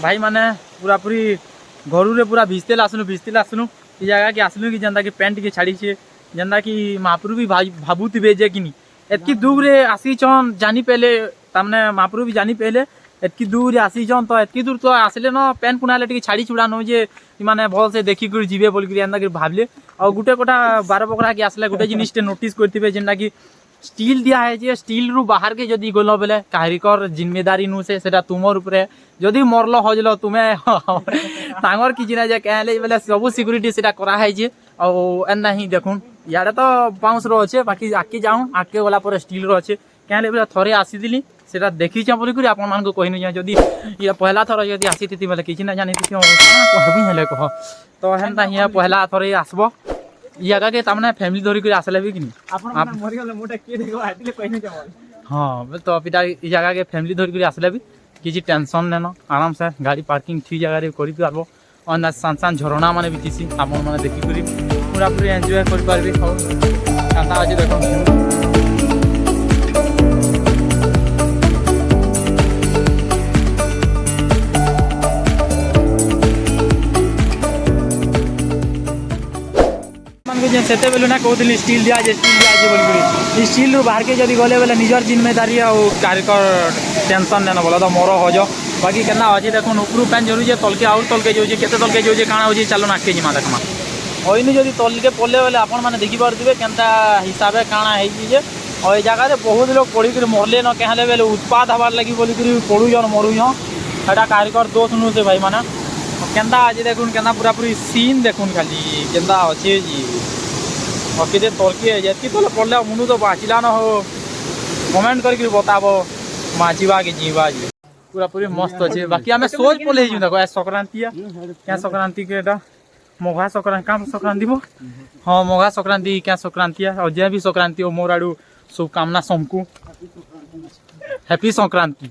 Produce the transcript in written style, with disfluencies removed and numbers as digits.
भाई माने पूरा पूरी घर रे पूरा भिजते आसलु ये जगह के आसलु कि जेनता कि पैंट के छाड़ी छे जेनता कि महाप्रभु भी भाबुवे जे कि एतकी दूर रे आसीचन जानी पहले तमने महाप्रभु भी जानी पहले एतकी दूर आसीचन तो एतकी दूर तो आसले न पैंट पुनाले टिके छाड़ी छुड़ा न जे माने भल से देखी कर जीवे बोल के एंदा कि भाबले और गुटे कोटा 12 बकरा के आसले गुटे जिनिस नोटिस करथिबे जेनता कि स्टील दिया है जे स्टील रु बाहर के जदी गलो बेले कारिकर जिम्मेदारी नु से सेटा तुमर ऊपर जदी मरलो हजलो तुमे तांगर कि जिना जे कहले बेले सब सिक्योरिटी सेटा करा है जे और एना ही देखुन याडे तो बाउंस रो अच्छे बाकी आके जाऊँ आके गला पर स्टील रो अच्छे कहले बेले थरे आसीदिली सेटा देखी छ बोली करी आपन मान को कहिनु जे जदी या पहला थर जदी आसीति बेले किछि ना जानि ति कहबी हेले कह तो हेनता हिया पहला थरे आसबो जगह के तमने फैमिली धरी कर आसले भी कि आप मरि गेले मोटा के देखो आतिले कहिनु जमल हां तो पिता ई जगह के फैमिली धरी कर आसले भी किछि टेंशन नेनो आराम से गाड़ी पार्किंग ठीक जगह रे करि पारबो और सान झरणा माने भी दिसी आपन माने देखि करी पूरा पूरी एन्जॉय कर पारबे काता आज देखो सेते बेलू ना कहते स्टील दिया बोल स्टील बाहर के जब गले बेले निजर जिम्मेदारी और कार्यकर टेंशन नहीं बोला तो मोर हज बाकी केना अच्छे देखो ऊपर पैन जरूर तलके आउट तलके जाऊे के तलके जाऊे काଣା हो चलो नाके जिमा देखमा अइन जब तलके पड़े बेले आपण मैंने देखिपे केनता हिसाब से काଣା है और जगह बहुत लोग पढ़ी मरले न कहले बेले उत्पाद हबार लगी बोलिक पड़ुन मरुन सेटा कार्यकर दोष नु से भाई माना केनता आज देखुन केना पूरा पूरी सीन देखुन खाली केनता अच्छे जी और कितने तलके जी तले पड़े मुनु तो बाँचला न हो कमेंट करके बताबो बाँचवा के जीवा जी पूरा पूरी मस्त अच्छे बाकी आम सोच पड़े देखो संक्रांति क्या संक्रांति के मघा संक्रांति क्या संक्रांति वो हाँ मघा संक्रांति क्या संक्रांति और जे भी संक्रांति हो मोर आड़ू शुभकामना सबको हैप्पी संक्रांति।